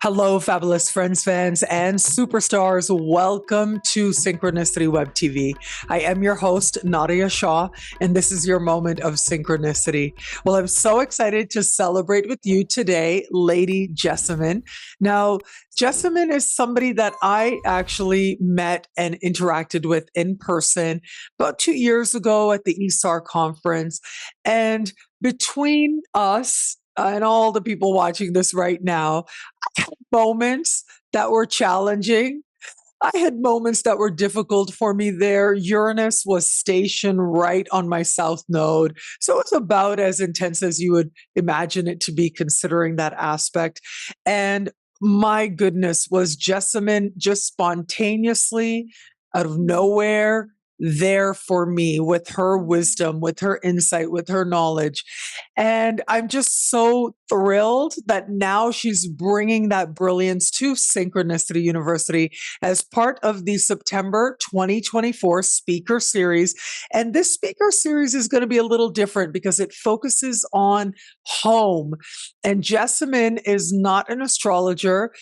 Hello, fabulous friends, fans, and superstars. Welcome to Synchronicity Web TV. I am your host, Nadiya Shah, and this is your moment of synchronicity. Well, I'm so excited to celebrate with you today, Lady Jesamyn. Now, Jesamyn is somebody that I actually met and interacted with in person about 2 years ago at the ESAR conference. And between us, and all the people watching this right now, I had moments that were challenging. I had moments that were difficult for me there. Uranus was stationed right on my south node. So it was about as intense as you would imagine it to be, considering that aspect. And my goodness, was Jesamyn just spontaneously out of nowhere there for me with her wisdom, with her insight, with her knowledge. And I'm just so thrilled that now she's bringing that brilliance to Synchronicity University as part of the September 2024 speaker series. And this speaker series is going to be a little different because it focuses on home. And Jesamyn is not an astrologer.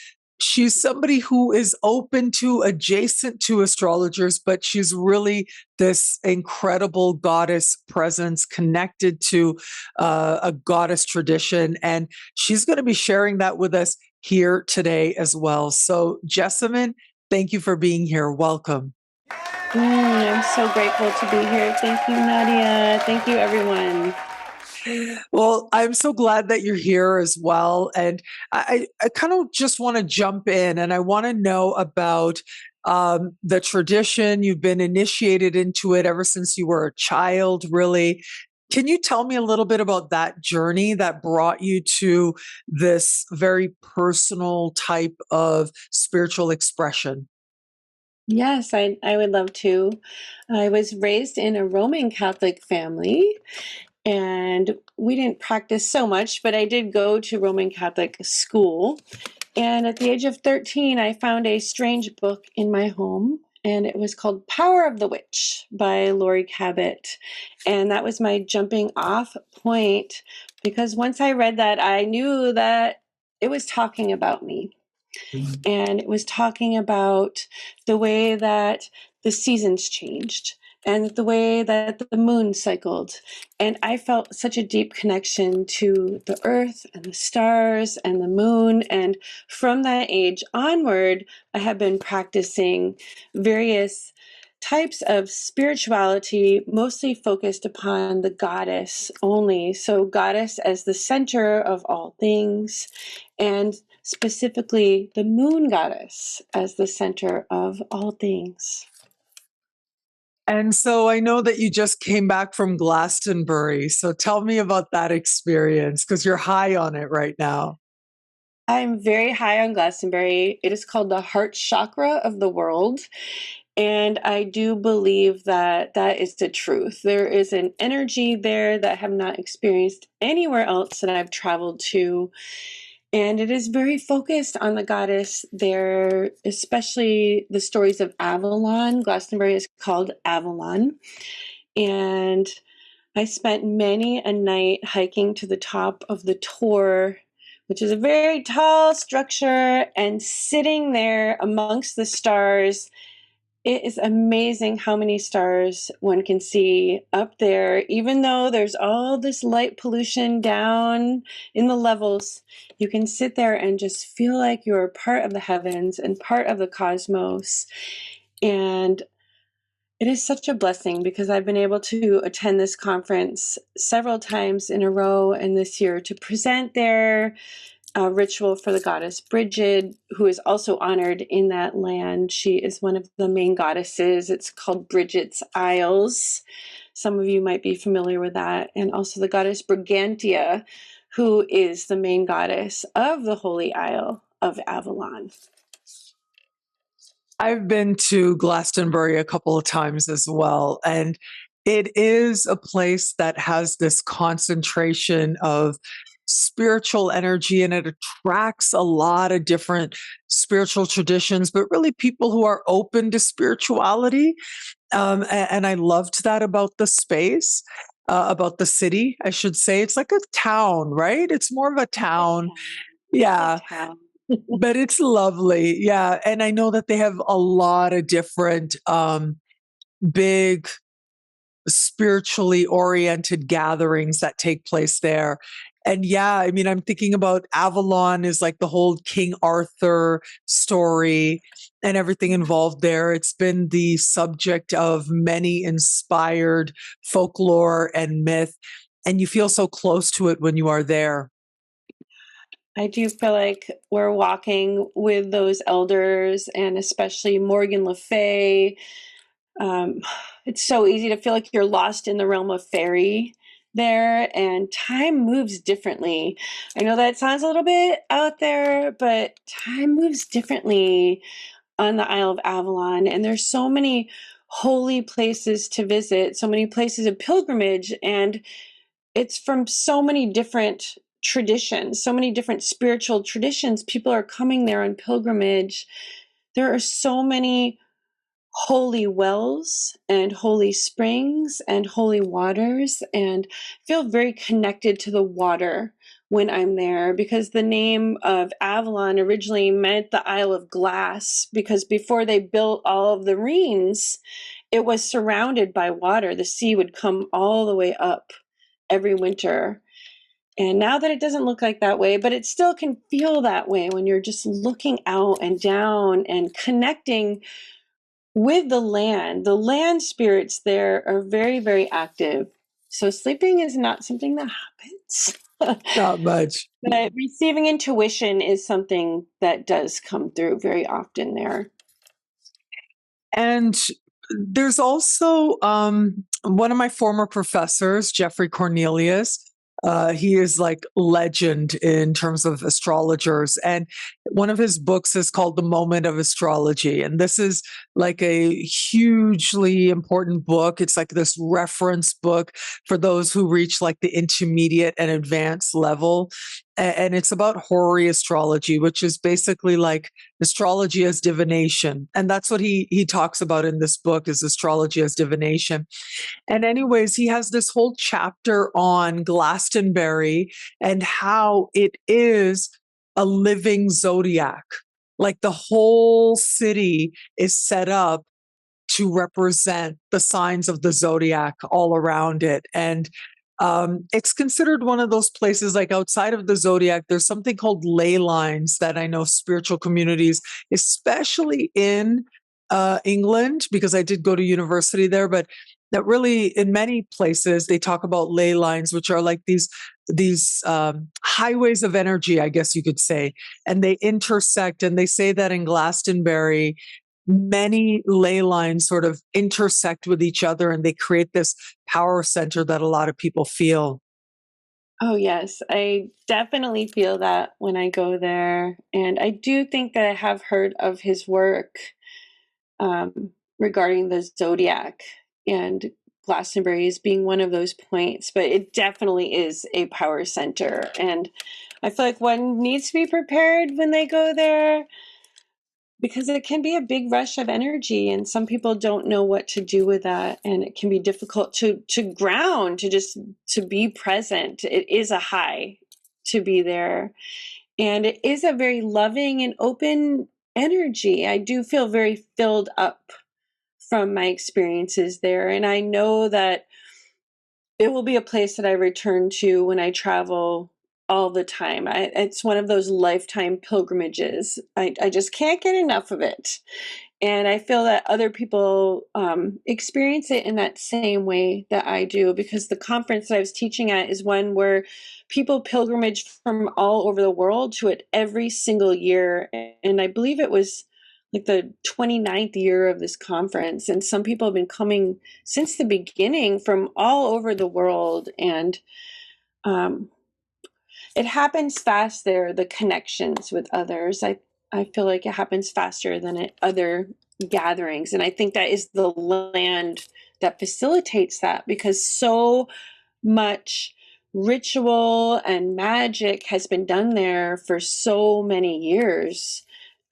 She's somebody who is open to adjacent to astrologers, but she's really this incredible goddess presence connected to a goddess tradition. And she's going to be sharing that with us here today as well. So, Jesamyn, thank you for being here. Welcome. I'm so grateful to be here. Thank you, Nadiya. Thank you, everyone. Well, I'm so glad that you're here as well. And I kind of just want to jump in and I want to know about the tradition. You've been initiated into it ever since you were a child, really. Can you tell me a little bit about that journey that brought you to this very personal type of spiritual expression? Yes, I would love to. I was raised in a Roman Catholic family, and we didn't practice so much, but I did go to Roman Catholic school. And at the age of 13, I found a strange book in my home, and it was called Power of the Witch by Laurie Cabot. And that was my jumping off point because once I read that, I knew that it was talking about me. And it was talking about the way that the seasons changed and the way that the moon cycled. And I felt such a deep connection to the earth and the stars and the moon. And from that age onward, I have been practicing various types of spirituality, mostly focused upon the goddess only. So, goddess as the center of all things, and specifically the moon goddess as the center of all things. And so I know that you just came back from Glastonbury. So tell me about that experience because you're high on it right now. I'm very high on Glastonbury. It is called the heart chakra of the world. And I do believe that that is the truth. There is an energy there that I have not experienced anywhere else that I've traveled to. And it is very focused on the goddess there, especially the stories of Avalon. Glastonbury is called Avalon. And I spent many a night hiking to the top of the Tor, which is a very tall structure, and sitting there amongst the stars. It is amazing how many stars one can see up there. Even though there's all this light pollution down in the levels, you can sit there and just feel like you're part of the heavens and part of the cosmos. And it is such a blessing because I've been able to attend this conference several times in a row and this year to present there ritual for the goddess Bridget, who is also honored in that land. She is one of the main goddesses. It's called Bridget's Isles. Some of you might be familiar with that. And also the goddess Brigantia, who is the main goddess of the Holy Isle of Avalon. I've been to Glastonbury a couple of times as well. And it is a place that has this concentration of spiritual energy and it attracts a lot of different spiritual traditions, but really people who are open to spirituality. And I loved that about the space, about the city, I should say. It's like a town, right? It's more of a town. Yeah. but it's lovely. Yeah. And I know that they have a lot of different big spiritually oriented gatherings that take place there. And yeah, I mean, I'm thinking about Avalon is like the whole King Arthur story and everything involved there. It's been the subject of many inspired folklore and myth, and you feel so close to it when you are there. I do feel like we're walking with those elders, and especially Morgan Le Fay. Um, it's so easy to feel like you're lost in the realm of fairy there, and time moves differently. I know that sounds a little bit out there, but time moves differently on the Isle of Avalon, and there's so many holy places to visit, so many places of pilgrimage, and it's from so many different traditions, so many different spiritual traditions. People are coming there on pilgrimage. There are so many holy wells and holy springs and holy waters, and feel very connected to the water when I'm there, because the name of Avalon originally meant the Isle of Glass, because before they built all of the Reens, it was surrounded by water. The sea would come all the way up every winter. And now that it doesn't look like that way, but it still can feel that way when you're just looking out and down and connecting with the land spirits there are very, very active. So sleeping is not something that happens. Not much. But receiving intuition is something that does come through very often there. And there's also one of my former professors, Jeffrey Cornelius. He is like legend in terms of astrologers. And one of his books is called The Moment of Astrology. And this is like a hugely important book. It's like this reference book for those who reach like the intermediate and advanced level. And it's about hoary astrology, which is basically like astrology as divination. And that's what he talks about in this book is astrology as divination. And anyways, he has this whole chapter on Glastonbury and how it is a living zodiac. Like the whole city is set up to represent the signs of the zodiac all around it. And it's considered one of those places like outside of the zodiac, there's something called ley lines that I know spiritual communities, especially in England, because I did go to university there, but that really in many places they talk about ley lines, which are like these highways of energy, I guess you could say, and they intersect. And they say that in Glastonbury, many ley lines sort of intersect with each other and they create this power center that a lot of people feel. Oh, yes. I definitely feel that when I go there. And I do think that I have heard of his work regarding the zodiac and Glastonbury as being one of those points, but it definitely is a power center. And I feel like one needs to be prepared when they go there, because it can be a big rush of energy and some people don't know what to do with that, and it can be difficult to ground, to just to be present. It is a high to be there, and it is a very loving and open energy. I do feel very filled up from my experiences there, and I know that it will be a place that I return to when I travel all the time. It's one of those lifetime pilgrimages. I just can't get enough of it. And I feel that other people experience it in that same way that I do, because the conference that I was teaching at is one where people pilgrimage from all over the world to it every single year. And I believe it was like the 29th year of this conference. And some people have been coming since the beginning from all over the world. And um, it happens fast there, the connections with others. I feel like it happens faster than at other gatherings. And I think that is the land that facilitates that, because so much ritual and magic has been done there for so many years.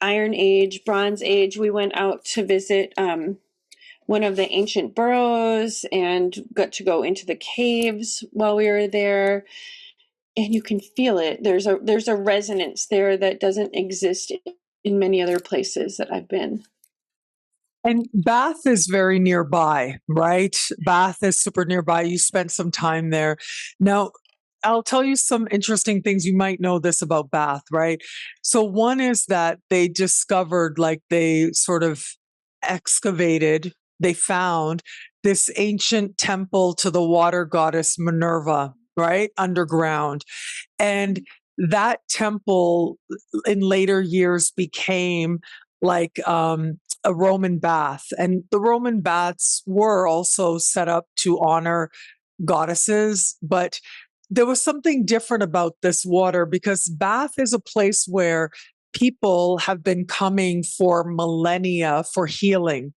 Iron Age, Bronze Age, we went out to visit one of the ancient boroughs and got to go into the caves while we were there. and you can feel it. There's a resonance there that doesn't exist in many other places that I've been. And Bath is very nearby, right? Bath is super nearby. You spent some time there. Now, I'll tell you some interesting things. You might know this about Bath, right? So, one is that they discovered, like, they sort of excavated, they found this ancient temple to the water goddess Minerva, right? Underground. And that temple in later years became like a Roman bath. And the Roman baths were also set up to honor goddesses, but there was something different about this water because Bath is a place where people have been coming for millennia for healing,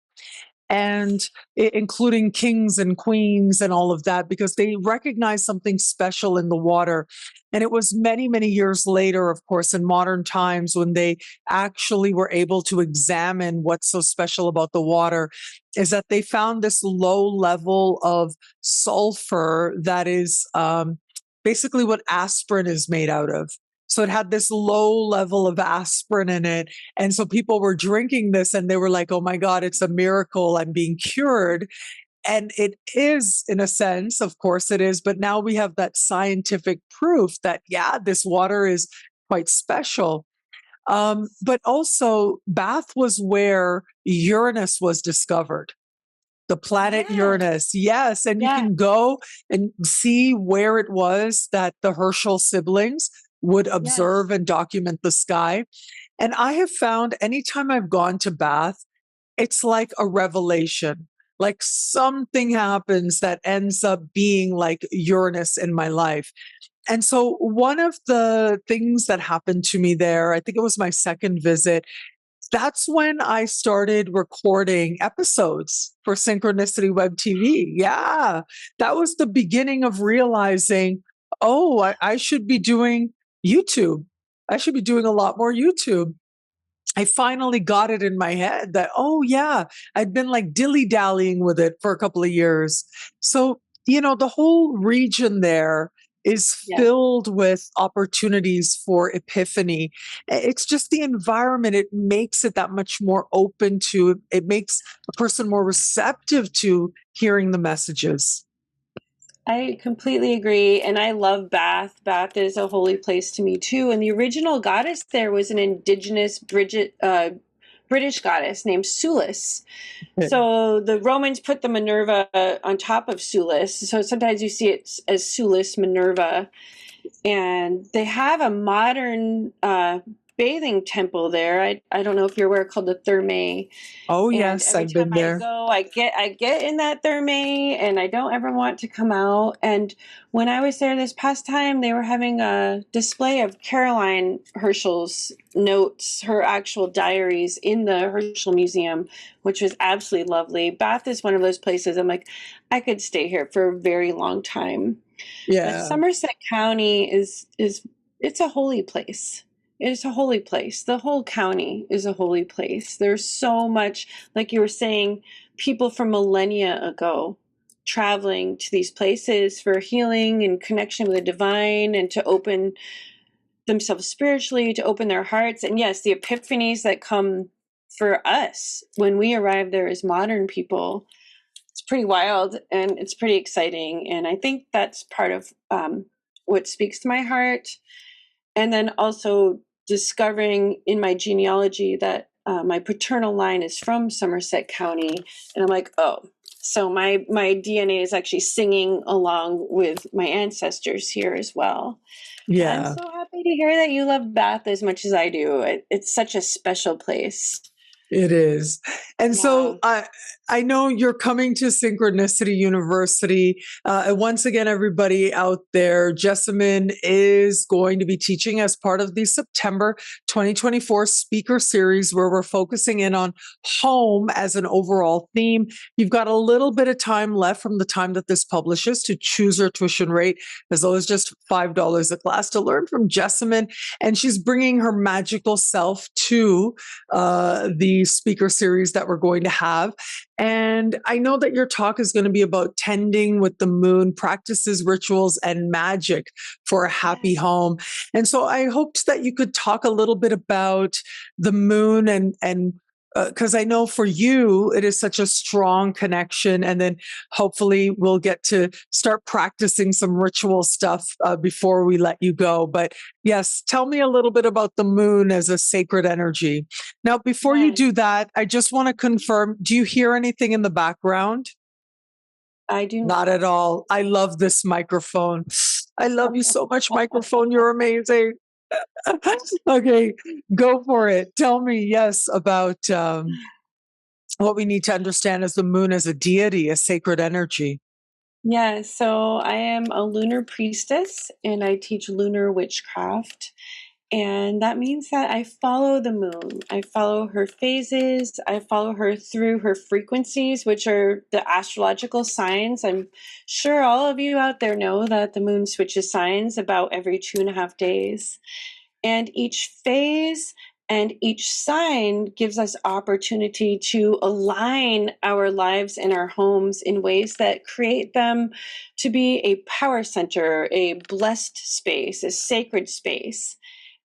and including kings and queens and all of that, because they recognized something special in the water. And it was many, many years later, of course, in modern times, when they actually were able to examine what's so special about the water, is that they found this low level of sulfur that is basically what aspirin is made out of. So it had this low level of aspirin in it. And so people were drinking this and they were like, oh my God, it's a miracle. I'm being cured. And it is, in a sense, of course it is. But now we have that scientific proof that, yeah, this water is quite special. But also, Bath was where Uranus was discovered, the planet Yes. Uranus. Yes. And you Yeah. can go and see where it was that the Herschel siblings would observe Yes. and document the sky. And I have found anytime I've gone to Bath, it's like a revelation. Like something happens that ends up being like Uranus in my life. And so, one of the things that happened to me there, I think it was my second visit, that's when I started recording episodes for Synchronicity Web TV. Yeah, that was the beginning of realizing, oh, I should be doing YouTube. I should be doing a lot more YouTube. I finally got it in my head that, oh, yeah, I'd been like dilly dallying with it for a couple of years. So, the whole region there is Yes. filled with opportunities for epiphany. It's just the environment, it makes it that much more open to, it makes a person more receptive to hearing the messages. I completely agree. And I love Bath. Bath is a holy place to me too. And the original goddess there was an indigenous British goddess named Sulis. So the Romans put the Minerva on top of Sulis. So sometimes you see it as Sulis Minerva. And they have a modern bathing temple there. I don't know if you're aware, called the Thermae. Oh, And yes, every I've time been I there. go, I get in that Thermae, and I don't ever want to come out. And when I was there this past time, they were having a display of Caroline Herschel's notes, her actual diaries, in the Herschel Museum, which was absolutely lovely. Bath is one of those places I'm like, I could stay here for a very long time. But Yeah. Somerset County is it's a holy place. It's a holy place. The whole county is a holy place. There's so much, like you were saying, people from millennia ago traveling to these places for healing and connection with the divine, and to open themselves spiritually, to open their hearts. And yes, the epiphanies that come for us when we arrive there as modern people, it's pretty wild and it's pretty exciting. And I think that's part of what speaks to my heart. And then also discovering in my genealogy that my paternal line is from Somerset County. And I'm like, oh, so my DNA is actually singing along with my ancestors here as well. I'm Yeah. so happy to hear that you love Bath as much as I do. It's such a special place. It is. And Yeah. so I know you're coming to Synchronicity University. And once again, everybody out there, Jesamyn is going to be teaching as part of the September 2024 speaker series, where we're focusing in on home as an overall theme. You've got a little bit of time left from the time that this publishes to choose your tuition rate, as low as just $5 a class, to learn from Jesamyn. And she's bringing her magical self to the speaker series that we're going to have. And I know that your talk is going to be about tending with the moon, practices, rituals, and magic for a happy home. And so I hoped that you could talk a little bit about the moon and because I know for you it is such a strong connection, and then hopefully we'll get to start practicing some ritual stuff before we let you go. But yes, tell me a little bit about the moon as a sacred energy. Now, before you Yes, do that, I just want to confirm, do you hear anything in the background? I do Not not. at all. I love this microphone. I love you so much, microphone. You're amazing. Okay, go for it. Tell me, yes, about what we need to understand as the moon as a deity, a sacred energy. Yeah, so I am a lunar priestess and I teach lunar witchcraft. And that means that I follow the moon. I follow her phases. I follow her through her frequencies, which are the astrological signs. I'm sure all of you out there know that the moon switches signs about every 2.5 days. And each phase and each sign gives us opportunity to align our lives and our homes in ways that create them to be a power center, a blessed space, a sacred space.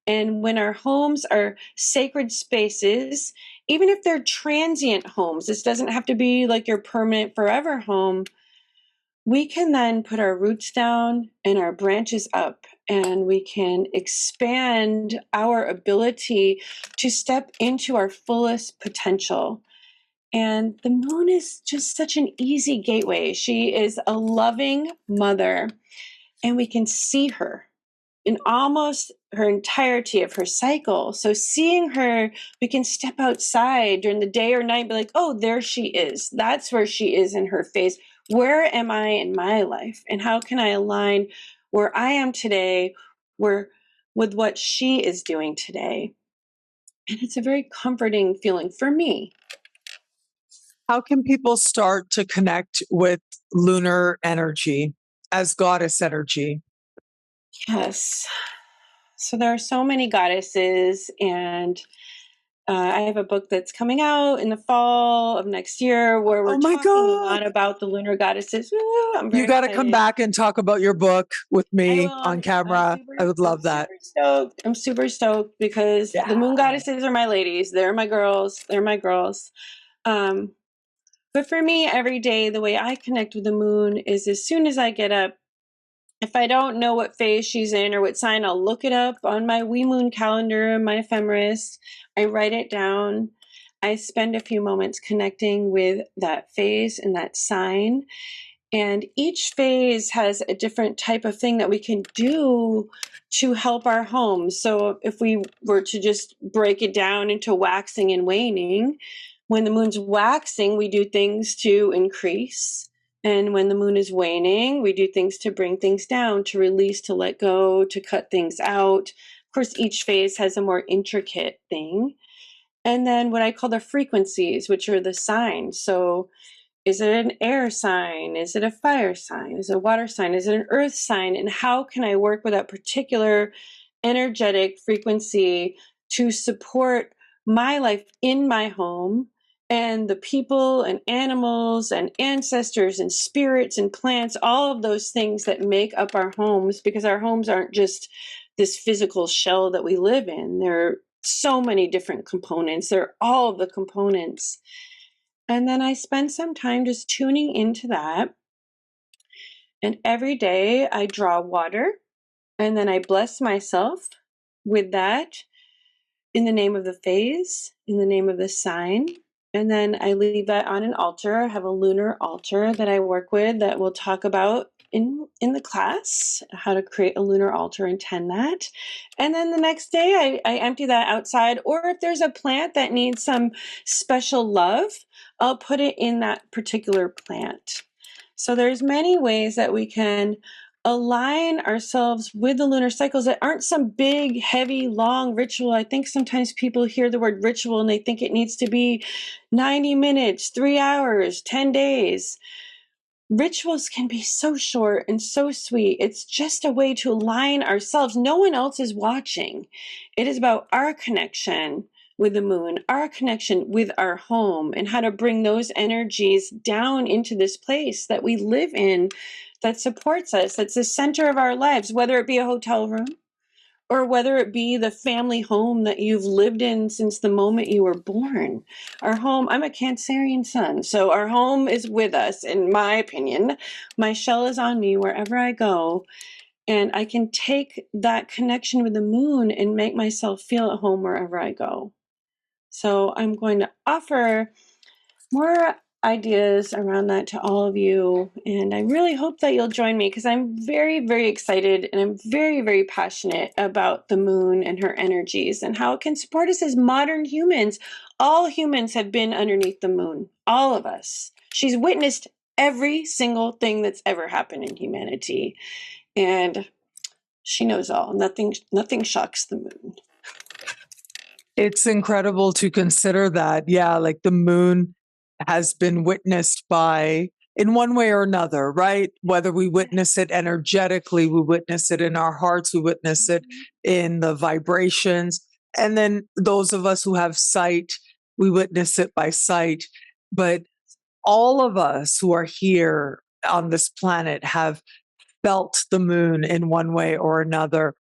And when our homes are sacred spaces, even if they're transient homes, this doesn't have to be like your permanent forever home, we can then put our roots down and our branches up, and we can expand our ability to step into our fullest potential. And the moon is just such an easy gateway. She is a loving mother, and we can see her in almost her entirety of her cycle. So seeing her, we can step outside during the day or night and be like, oh, there she is. That's where she is in her phase. Where am I in my life? And how can I align where I am today with what she is doing today? And it's a very comforting feeling for me. How can people start to connect with lunar energy as goddess energy? Yes. So there are so many goddesses, and I have a book that's coming out in the fall of next year where we're Oh my talking a God. lot about the lunar goddesses. Woo, I'm You very got to come excited. back and talk about your book with I me on will. camera. I would I'm love that. super stoked. I'm super stoked because the Yeah. moon goddesses are my ladies. They're my girls. They're my girls. Um, but for me, every day, the way I connect with the moon is as soon as I get up. If I don't know what phase she's in or what sign, I'll look it up on my wee moon calendar, my ephemeris. I write it down. I spend a few moments connecting with that phase and that sign. And each phase has a different type of thing that we can do to help our homes. So if we were to just break it down into waxing and waning, when the moon's waxing, we do things to increase. And when the moon is waning, we do things to bring things down, to release, to let go, to cut things out. Of course, each phase has a more intricate thing. And then what I call the frequencies, which are the signs. So is it an air sign? Is it a fire sign? Is it a water sign? Is it an earth sign? And how can I work with that particular energetic frequency to support my life in my home and the people and animals and ancestors and spirits and plants, all of those things that make up our homes, because our homes aren't just this physical shell that we live in. There are so many different components. They're all of the components. And then I spend some time just tuning into that. And every day I draw water and then I bless myself with that in the name of the phase, in the name of the sign. And then I leave that on an altar. I have a lunar altar that I work with that we'll talk about in the class, how to create a lunar altar and tend that. And then the next day I empty that outside. Or if there's a plant that needs some special love, I'll put it in that particular plant. So there's many ways that we can align ourselves with the lunar cycles that aren't some big, heavy, long ritual. I think sometimes people hear the word ritual and they think it needs to be 90 minutes, 3 hours, 10 days. Rituals can be so short and so sweet. It's just a way to align ourselves. No one else is watching. It is about our connection with the moon, our connection with our home, and how to bring those energies down into this place that we live in that supports us, that's the center of our lives, whether it be a hotel room or whether it be the family home that you've lived in since the moment you were born. Our home, I'm a Cancerian sun, so our home is with us, in my opinion. My shell is on me wherever I go, and I can take that connection with the moon and make myself feel at home wherever I go. So I'm going to offer more ideas around that to all of you. And I really hope that you'll join me, because I'm very, very excited, and I'm very, very passionate about the moon and her energies and how it can support us as modern humans. All humans have been underneath the moon, all of us. She's witnessed every single thing that's ever happened in humanity. And she knows all. Nothing shocks the moon. It's incredible to consider that. Yeah, like the moon has been witnessed by, in one way or another, right? Whether we witness it energetically, we witness it in our hearts, we witness it in the vibrations. And then those of us who have sight, we witness it by sight. But all of us who are here on this planet have felt the moon in one way or another.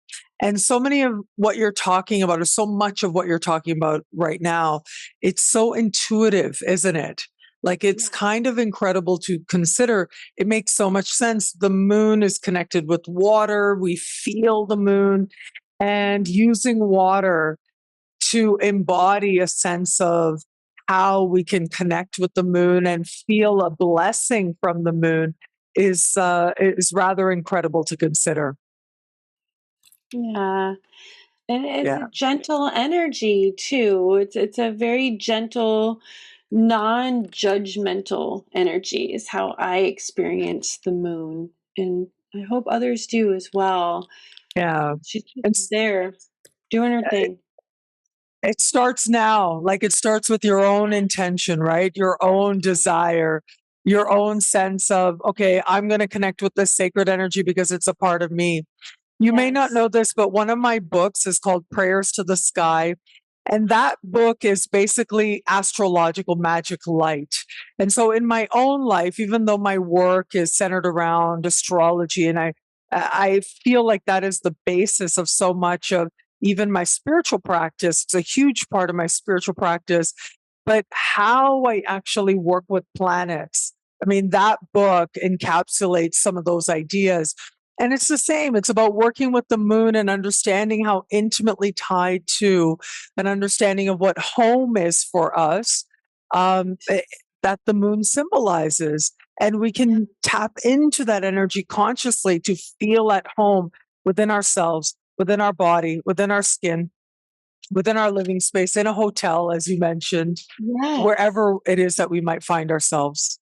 And so many of what you're talking about, or so much of what you're talking about right now, it's so intuitive, isn't it? Like it's kind of incredible to consider. It makes so much sense. The moon is connected with water. We feel the moon, and using water to embody a sense of how we can connect with the moon and feel a blessing from the moon is rather incredible to consider. Yeah. And it's a Yeah. gentle energy too. It's a very gentle, non-judgmental energy is how I experience the moon. And I hope others do as well. Yeah. She's just And there doing her thing. it starts now. Like it starts with your own intention, right? Your own desire, your own sense of, okay, I'm going to connect with this sacred energy because it's a part of me. You may not Yes. know this, but one of my books is called Prayers to the Sky. And that book is basically astrological magic light. And so in my own life, even though my work is centered around astrology, and I feel like that is the basis of so much of even my spiritual practice. It's a huge part of my spiritual practice, but how I actually work with planets. I mean, that book encapsulates some of those ideas. And it's the same. It's about working with the moon and understanding how intimately tied to an understanding of what home is for us, that the moon symbolizes. And we can tap into that energy consciously to feel at home within ourselves, within our body, within our skin, within our living space, in a hotel, as you mentioned, Yes. wherever it is that we might find ourselves.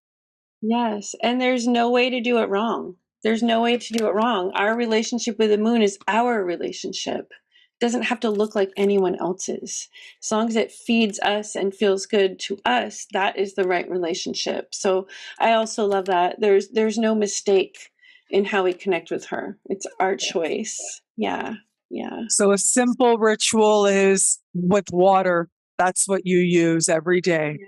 Yes, and there's no way to do it wrong. There's no way to do it wrong. Our relationship with the moon is our relationship. It doesn't have to look like anyone else's. As long as it feeds us and feels good to us, that is the right relationship. So I also love that. There's no mistake in how we connect with her. It's our choice. Yeah. Yeah. So a simple ritual is with water. That's what you use every day.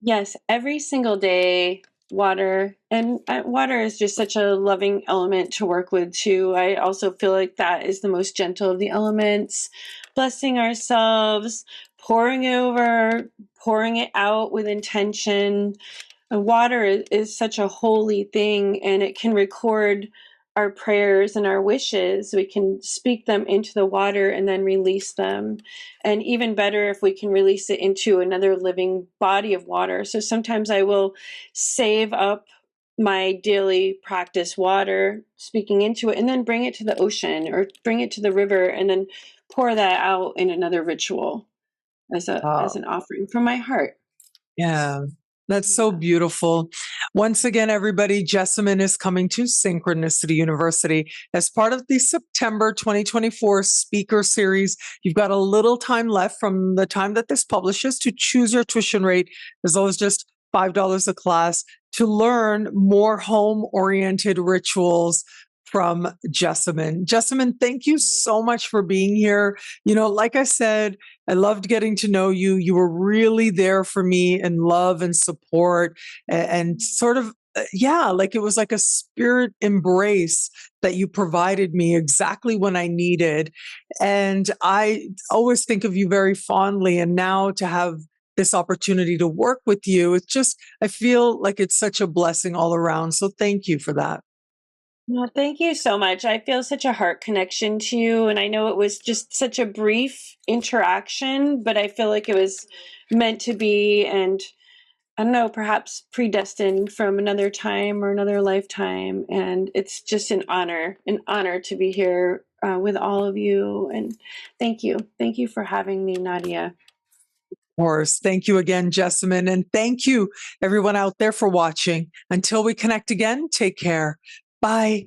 Yes, every single day, water. And water is just such a loving element to work with, too. I also feel like that is the most gentle of the elements. Blessing ourselves, pouring it over, pouring it out with intention. Water is such a holy thing, and it can record our prayers and our wishes. We can speak them into the water and then release them. And even better if we can release it into another living body of water. So sometimes I will save up my daily practice water, speaking into it, and then bring it to the ocean or bring it to the river and then pour that out in another ritual as Oh, an offering from my heart. yeah. That's so Yeah. beautiful. Once again, everybody, Jesamyn is coming to Synchronicity University as part of the September 2024 speaker series. You've got a little time left from the time that this publishes to choose your tuition rate, as low as just $5 a class, to learn more home oriented rituals from Jesamyn. Jesamyn, thank you so much for being here. You know, like I said, I loved getting to know you. You were really there for me in love and support and sort of, yeah, like it was like a spirit embrace that you provided me exactly when I needed. And I always think of you very fondly. And now to have this opportunity to work with you, it's just, I feel like it's such a blessing all around. So thank you for that. Well, thank you so much. I feel such a heart connection to you. And I know it was just such a brief interaction, but I feel like it was meant to be. And I don't know, perhaps predestined from another time or another lifetime. And it's just an honor to be here with all of you. And thank you. Thank you for having me, Nadiya. Of course. Thank you again, Jesamyn. And thank you, everyone out there, for watching. Until we connect again, take care. Bye.